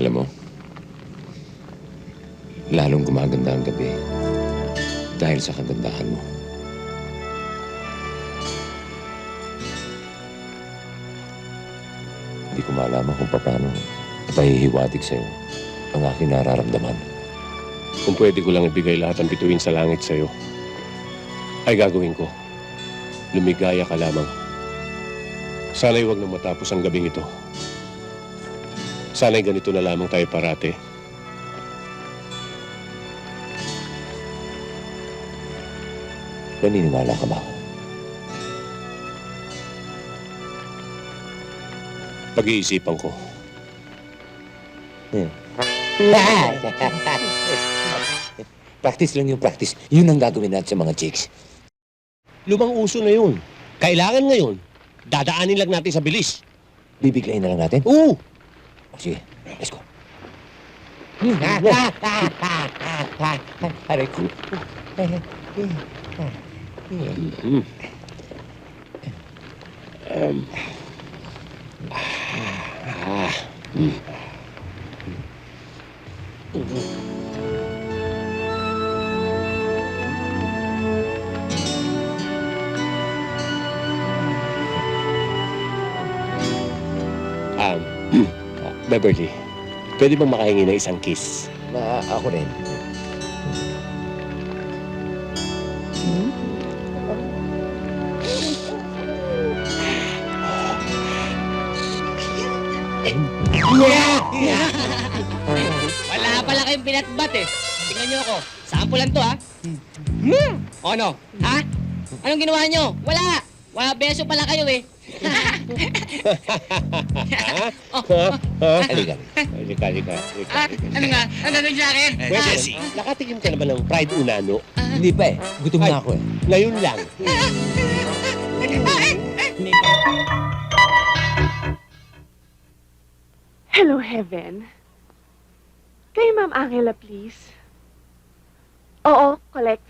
Alam mo, lalong gumaganda ang gabi dahil sa kagandahan mo. Hindi ko malaman kung paano ipahihiwatig sa'yo ang aking nararamdaman. Kung pwede ko lang ibigay lahat ng bituin sa langit sa'yo, ay gagawin ko. Lumigaya ka lamang. Sana'y huwag nang matapos ang gabing ito. Sana'y ganito na lamang tayo parate. Naniniwala ka ba? Pag-iisipan ko. Practice lang yung practice. Yun ang gagawin natin sa mga chicks. Lumang uso na yun. Kailangan ngayon, dadaanin lang natin sa bilis. Bibiglayin na lang natin? Oo! O, sige, let's go. Aray ko. Beverly, pwede bang makahingi ng isang kiss? Ako rin. Wala pala kayong binatbat eh. Tingnan nyo ako. Sample lang to ha. O ano? Ha? Anong ginawa nyo? Wala! Wala beso pala kayo eh. Halika. Halika. Ano nga? Ano nangyari sa akin? Pwede, nakatikim ka naman ng fried unano. Hindi pa eh. Gutom na ako eh. Ngayon lang. Hello, Heaven. Kay Ma'am Angela, please. Oo, collect.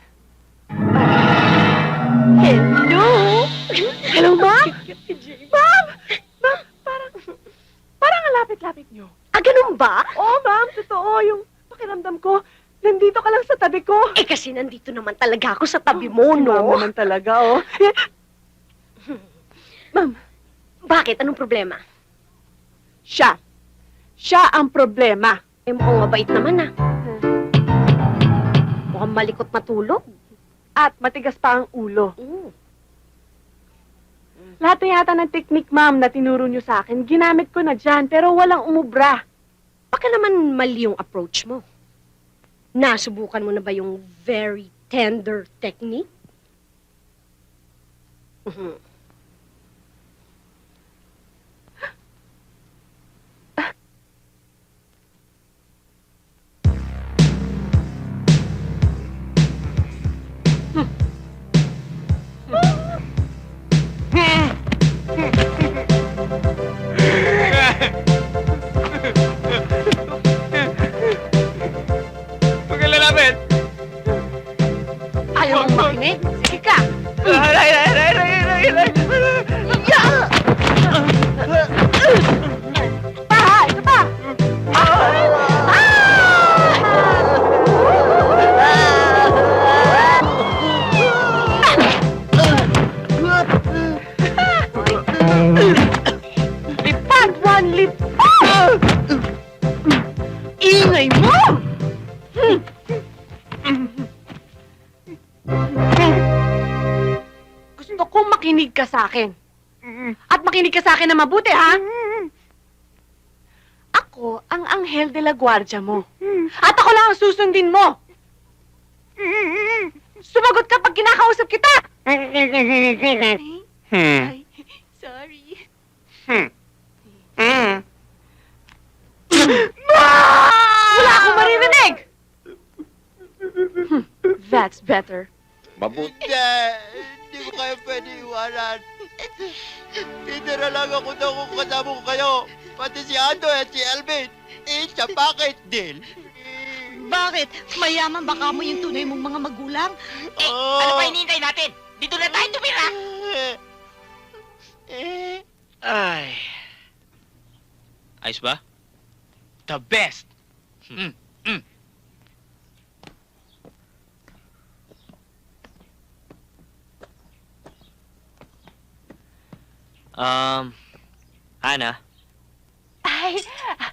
Hello! Hello, Ma'am! Ma'am! Ma'am, parang ang lapit-lapit niyo. Ah, ganun ba? Oo, Ma'am, totoo. Yung pakiramdam ko, nandito ka lang sa tabi ko. Eh, kasi nandito naman talaga ako sa tabi mo, Si Ma'am no? naman talaga, oh. Ma'am, Bakit? Anong problema? siya. Siya ang problema. Eh, mukhang mabait naman, ah. Mukhang malikot matulog. At matigas pa ang ulo. Mm. Lahat na yata ng technique, Ma'am, na tinuro niyo sa akin, ginamit ko na dyan, pero walang umubra. Baka naman mali yung approach mo. Nasubukan mo na ba yung very tender technique? Mhm. Ayaw mong makinig? Sige ka! Pa! Ito pa! Lipad! One lipad! Ingay mo! Gusto kong makinig ka sa akin. At makinig ka sa akin na mabuti, ha? Ako ang anghel de la guardia mo. At ako lang ang susundin mo. Sumagot ka pag kinakausap kita. Ay, sorry. Wala akong maririnig. That's better. Mabuti. Hindi ko kayo pwede iwanan. Titira lang ako na kung kasama ko kayo. Pati si Ando at si Elvin. Siya bakit, Dil? Bakit? Mayaman baka mo yung tunay mong mga magulang? Ano ba hinihintay natin? Dito na tayo tumira! Ay. Ayos ba? The best. Ana, Ay,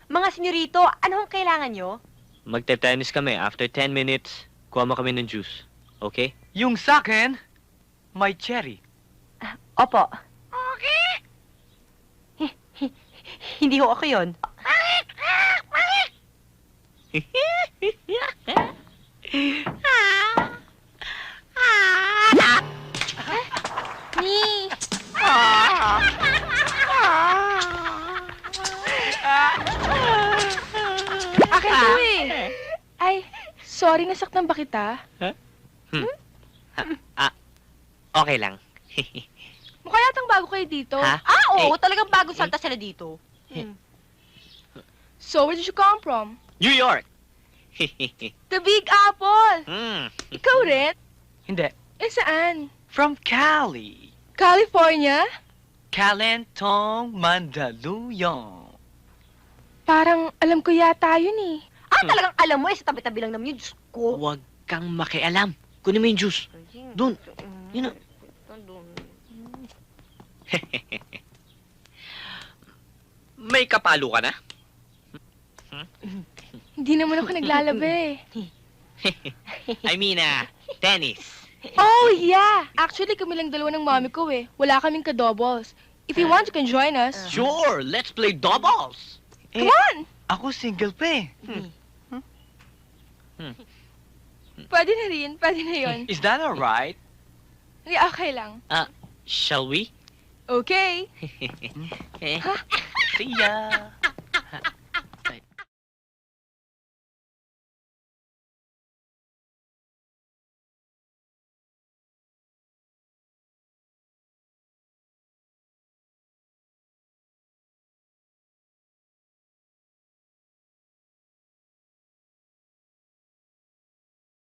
mga senyorito, anong kailangan nyo? magte-tennis kami. After 10 minutes, kuha mo kami ng juice. Okay? Yung sakin, may cherry. Opo. Hindi ho ako yun. Ni! Akin to eh. Ay, sorry, nasaktan ba kita? Okay lang. Mukha yatang bago kayo dito. Ha? Oo, talagang bagong salta sila dito. So, where did you come from? New York! The Big Apple! Hmm. Ikaw rin? Hindi. Eh, saan? From Cali. California? Calentong, Mandaluyong. Parang alam ko yata yun eh. Talagang alam mo eh, sa tabi-tabi lang naman yun. Diyos ko. Huwag kang makialam. Kunin mo yung juice. Dun. Yun na. May kapalo ka na? Hindi naman ako naglalabi. I mean, tennis. Oh, yeah! Actually, kami lang dalawa ng mami ko eh. Wala kaming ka-doubles. If you want, you can join us. Sure, let's play doubles. Come on! Ako single pa eh. Pwede na rin. Pwede na yun. Is that alright? Hindi, okay lang. Shall we? Okay. See ya.